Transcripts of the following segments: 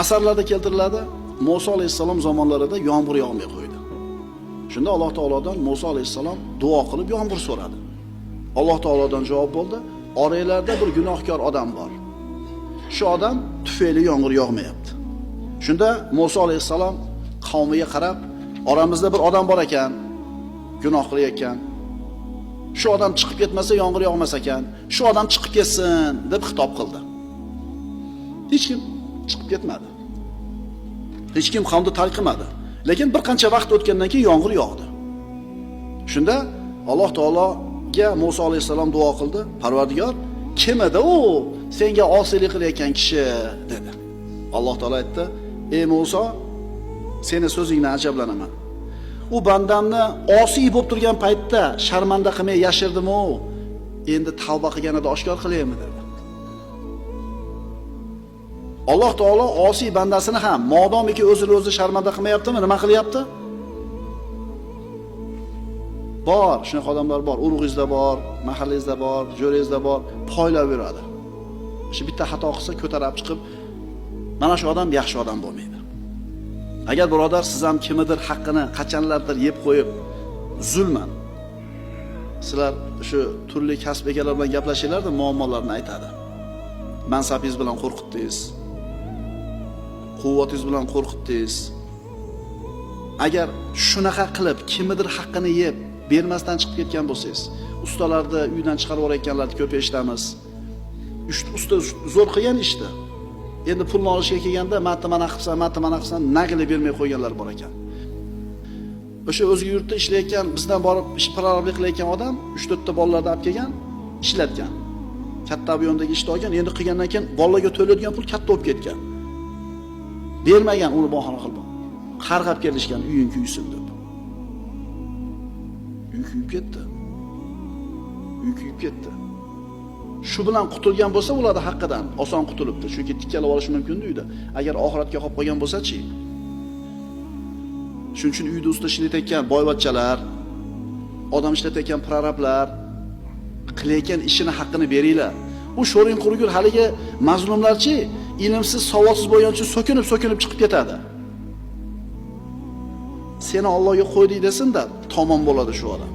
Asarlarda keltiriladi, Musa alayhissalom zamonlarida yomg'ir yog'may qo'ydi. Shunda Alloh taolodan Musa alayhissalom duo qilib yomg'ir so'radi. Alloh taolodan javob bo'ldi: "Oranglarda bir gunohkor odam bor. Shu odam tufayli yomg'ir yog'mayapti." Shunda Musa alayhissalom qavmiga qarab, "Oramizda bir odam bor ekan, gunoh qilayotgan. Shu odam chiqib ketmasa yomg'ir yog'mas ekan. Shu odam chiqib ketsin" deb xitob qildi. Hech kim chiqib ketmadi. Hech kim qavmni tark qilmadi. Lekin bir qancha vaqt o'tgandan keyin yomg'ir yog'di. Shunda Alloh taologa Musa alayhissalom duo qildi: "Parvardigor, kim edi u senga osiylik qilayotgan kishi?" dedi. Alloh taolo aytdi: "Ey Musa, seni so'zingdan ajablanaman. U bandamni osiy bo'lib turgan paytda sharmanda qilmay yashirdim-u, endi tavba qilganida oshkor qilaymi?" dedi. Alloh taolo osiy bandasini ham modomiki o'zini o'zi sharmanda qilmayaptimi, nima qilyapti? Bor, shunaqa odamlar bor, urug'ingizda bor, mahallangizda bor, jo'rangizda bor, poylab yuradi. Shu bitta xato qilsa ko'tarib chiqib, mana shu odam yaxshi odam bo'lmaydi. Agar birodar siz ham kimnidir haqqini qachonlardir yeb qo'yib, zulman sizlar shu turli kasb egalari bilan gaplashinglarda muammolarni aytadi. Mansabingiz bilan qo'rqitdingiz. Quvvatingiz bilan qo'rqitdingiz. Agar shunaqa qilib kimnidir haqqini yeb bermasdan chiqib ketgan bo'lsangiz, ustalarni uydan chiqarib yuborayotganlarni ko'p eshitamiz. Usta zo'r qilgan ishdi. Endi pulni olishga kelganda mana qilsan, nagili bermay qo'yganlar bor ekan. O'sha o'zga yurtda ishlayotgan, bizdan borib ish prorablik qilayotgan odam 3-4 ta bolalarni olib kelgan, ishlatgan. Katta ob'yomdagi ishni olgan, endi qilgandan keyin bolalarga to'laydigan pul katta bo'lib ketgan. Bermagan, uni bahona qilib. Qarg'ab kelishgan uying kuysin deb. Uy kuyib ketdi. Uy kuyib ketdi. Shu bilan qutulgan bo'lsa, ularni haqqidan oson qutulibdi. Chunki tikkalab olish mumkin uyda. Agar oxiratga qolib qolgan bo'lsa-chi? Shuning uchun uyda usta ishlayotgan boyvachchalar, odam ishlatayotgan prorablar qilayotgan ishini haqqini beringlar. U sho'ring qurgur haligi mazlumlarchi, ilmsiz, savodsiz bo'lgan uchun so'kinib chiqib ketadi. Seni Allohga qo'ydik desin-da, tamom bo'ladi shu odam.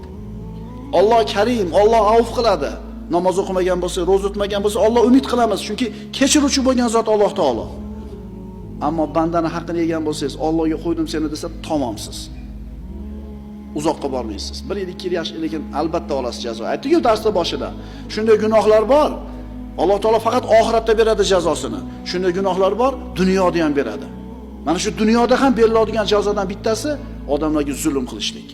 Alloh Karim, Alloh avf qiladi. Namoz o'qimagan bo'lsa, ro'za tutmagan bo'lsa, Alloh umid qilamiz, chunki kechiruvchi bo'lgan zot Alloh taolo. Ammo bandani haqqini yegan bo'lsangiz, Allohga qo'ydim seni desa, tamomsiz. Uzoqqa bormaysiz. 1 yil, 2 yil yaxshi, lekin albatta olasiz jazo. Aytdik-ku darsda boshida. Shunday gunohlar bor. Alloh taolo faqat oxiratda beradi jazosini. Shunday gunohlar bor, dunyoda ham beradi. Mana shu dunyoda ham beriladigan jazodan bittasi odamlarga zulm qilishlik.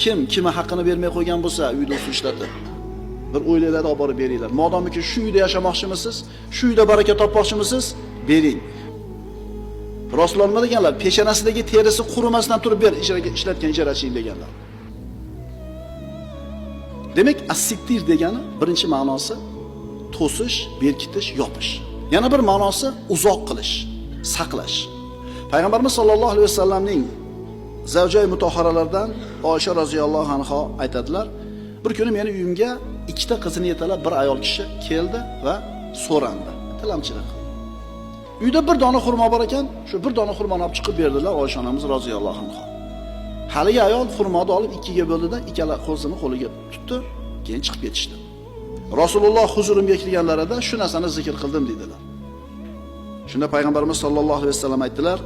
Kimga haqqini bermay qo'ygan bo'lsa, uyda usul ishlatib, bir o'ylaylarni olib borib beringlar. Modomiki shu uyda yashamoqchimisiz, shu uyda baraka topmoqchimisiz, bering. Rasululloh nima deganlar? Peshonasidagi terisi qurimasdan turib ber, ishlatgan ijarachining deganlar. Demak, as-sittir degani birinchi ma'nosi to'sish, berkitish, yopish. Yana bir ma'nosi uzoq qilish, saqlash. Payg'ambarimiz sollallohu alayhi vasallamning zavjay mutahharalardan Oysha roziyallohu anha aytadilar: "Bir kuni meni uyimga 2 ta qizini yetalab bir ayol kishi keldi va so'randi, tilamchilik qildi. Uyda bir dona xurmo bor ekan, shu bir dona xurmoni olib chiqib berdilar Oysha onamiz roziyallohu anha. Haligi ayol xurmoni olib 2 ga bo'ldida, ikkala qo'lini qo'liga tutdi, keyin chiqib ketishdi. Rasululloh huzurimga kelganlarida shu narsani zikr qildim dedilar. Shunda payg'ambarimiz sollallohu alayhi vasallam aytdilar: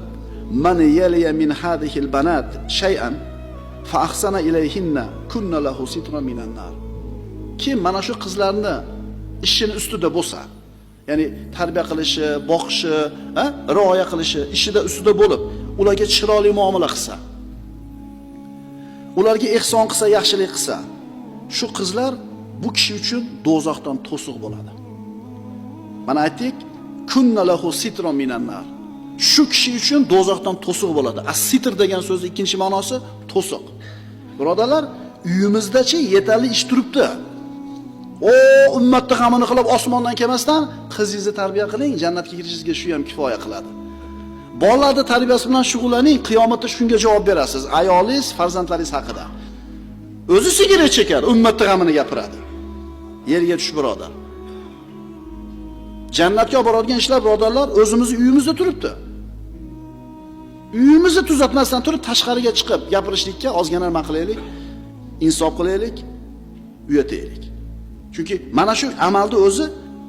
"Man yaliya min hadihil banat shay'an fa ahsana ilayhinna kunna lahu sitran minan nar." Kim mana shu qizlarni ishini ustida bo'lsa, ya'ni tarbiya qilishi, boqishi, rioya qilishi, ishida ustida bo'lib, ularga chiroyli muomala qilsa, ularga ihson qilsa, yaxshilik qilsa, shu qizlar bu kishi uchun do'zaxdan to'siq bo'ladi. Mana aytdik, kunna lahu sitran minan nar. Shu kishi uchun do'zaxdan to'siq bo'ladi. As-sitr degan so'zning ikkinchi ma'nosi to'siq. Birodarlar, uyimizda-chi yetarli ish turibdi. Ummatni g'amini qilib osmondan kelmasdan qizingizni tarbiya qiling, jannatga kirishingizga shu ham kifoya qiladi. Bolalarni tarbiyasi bilan shug'ullaning, qiyomatda shunga javob berasiz. Ayolingiz, farzandlaringiz haqida. O'zi sigaret chekar, ummatni g'amini gapiradi. Yerga tush birodar. Jannatga olib boradigan ishlar birodarlar o'zimizni uyimizda turibdi. Uyimizni tuzatmasdan turib tashqariga chiqib gapirishlikka ozgina nima qilaylik? Insof qilaylik, uyataylik. Chunki mana shu amalni o'zi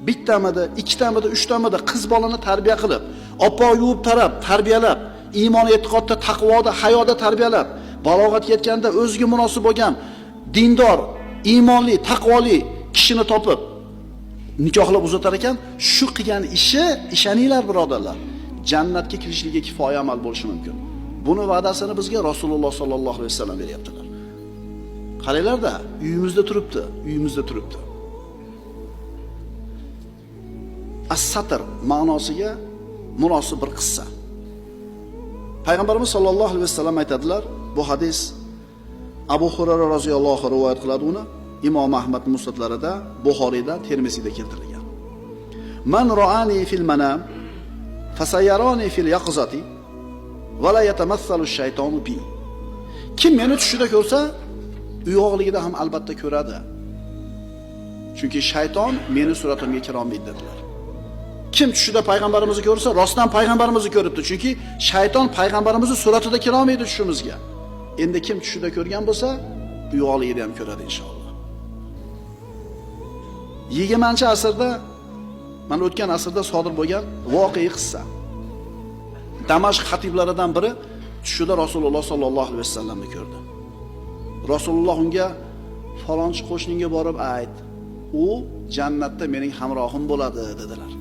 bittamida, ikkitamida, uchtamida qiz bolani tarbiya qilib, oppo yuvib tarab, tarbiyalab, iymon, e'tiqodda, taqvoda, hayoda tarbiyalab, balog'atga yetganda o'ziga munosib bo'lgan dindor, iymonli, taqvoli kishini topib nikohlab uzatar ekan, shu qilgan ishi, ishoninglar birodarlar, jannatga kirishligiga kifoya amal bo'lishi mumkin. Buni va'dasini bizga Rasululloh sollallohu alayhi vasallam beryaptilar. Qaranglar-da, uyimizda turibdi, uyimizda turibdi. As-satr ma'nosiga munosib bir qissa. Payg'ambarimiz sollallohu alayhi vasallam aytadilar, bu hadis Abu Hurayra roziyallohu anhu rivoyat qiladi uni. Imom Ahmad musnadlarida, Buxoriyda, Termiziyda keltirilgan. Man ra'ani fil manam fasayarani fil yaqzati va la yatamassalu ash-shaytonu bi. Kim meni tushida ko'rsa, uyg'oqligida ham albatta ko'radi. Chunki shayton meni suratimga kira olmaydi dedilar. Kim tushida payg'ambarimizni ko'rsa, rostdan payg'ambarimizni ko'ribdi. Chunki shayton payg'ambarimizni suratida kira olmaydi tushimizga. Endi kim tushida ko'rgan bo'lsa, uyg'oqligida ham ko'radi inshaalloh. 20-asrda, mana o'tgan asrda sodir bo'lgan voqea qissa. Damashq xatiblaridan biri tushida Rasululloh sollallohu alayhi vasallamni ko'rdi. Rasululloh unga falonchi qo'shningga borib ayt, u jannatda mening hamrohim bo'ladi dedilar.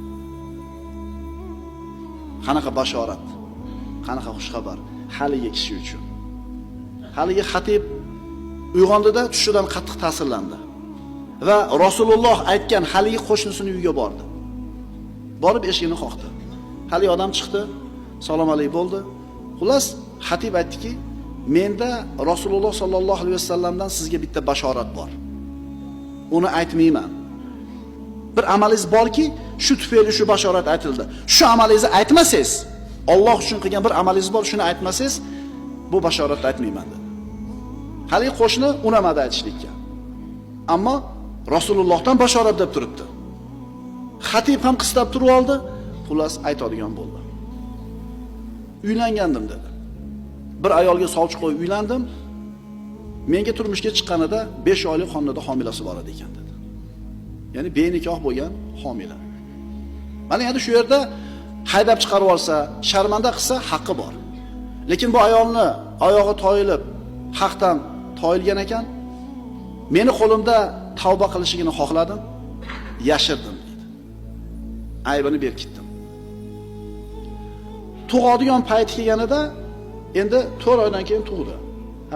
Qanaqa bashorat, qanaqa xush xabar haligi kishi uchun. Haligi xatib uyg'ondida tushidan qattiq ta'sirlandi va Rasululloh aytgan haligi qo'shnisini uyiga bordi. Borib eshigini qoqdi. Haligi odam chiqdi, salom alaykum bo'ldi. Xullas xatib aytdiki, menda Rasululloh sollallohu alayhi vasallamdan sizga bitta bashorat bor. Uni aytmayman. Bir amalingiz borki, shu tufayli shu bashorat aytildi. Shu amalingizni aytmasangiz, Alloh uchun qilgan bir amalingiz bor, shuni aytmasangiz, bu bashoratni aytmayman dedi. Haligi qo'shni unamadi aytishlikka. Ammo Rasulullohdan bashorat deb turibdi. Xatib ham qistab turib oldi, xullas aytadigan bo'ldi. Uylangandim dedi. Bir ayolga sovchi qo'yib uylandim. Menga turmushga chiqqanida 5 oylik xonada homilasi bor edi ekan dedi. Ya'ni benikoh bo'lgan homila. Mana endi shu yerda haydab chiqarib olsa, sharmanda qilsa haqqi bor. Lekin bu ayolni oyog'i toyilib, haqdan toyilgan ekan, meni qo'limda tavba qilishigini xohladim, yashirdim dedi. Aybini berib ketdim. Tug'adigan payt kelganida endi 4 oydan keyin tug'di.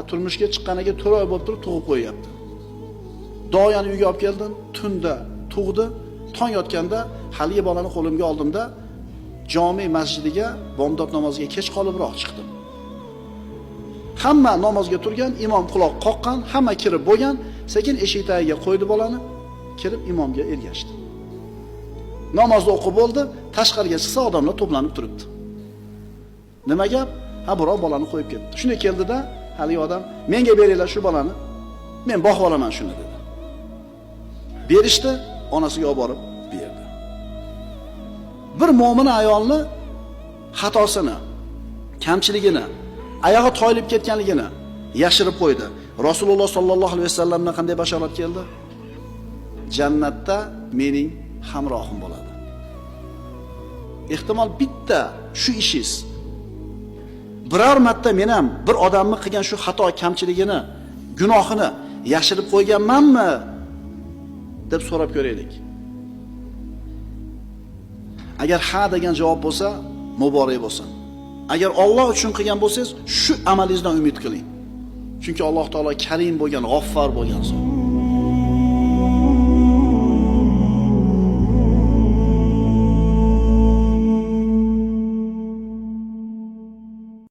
Turmushga chiqqaniga 4 oy bo'lib turib tug'ib qo'yapti. Doyani uyga olib keldim, tunda tug'di. Tong yotganda haligi bolani qo'limga oldimda jami masjidiga bomdod namoziga kech qolibroq chiqdim. Hamma namozga turgan, imom quloq qoqqan, hamma kirib bo'lgan, sekin eshik tagiga qo'ydi bolani, kirib imomga ergashdi. Namozni o'qib bo'ldi, tashqariga chiqsa odamlar to'planib turibdi. Nima gap? Ha, birov bolani qo'yib ketdi. Shunday keldida, haligi odam, menga beringlar shu bolani, men boqib olaman shuni dedi. Berishdi, onasiga olib borib berdi. Bir mo'min ayolni xatosini, kamchiligini, oyog'i toyilib ketganligini yashirib qo'ydi. Rasululloh sollallohu alayhi vasallamdan qanday bashorat keldi? Jannatda mening hamrohim bo'ladi. Ehtimol bitta shu ishingiz biror marta men ham bir odamni qilgan shu xato, kamchiligini, gunohini yashirib qo'yganmanmi deb so'rab ko'raylik. Agar ha degan javob bo'lsa, muborak bo'lsin. Agar Alloh uchun qilgan bo'lsangiz, shu amalingizdan umid qiling. Chunki Alloh taolo Karim bo'lgan, G'affar bo'lgan zot.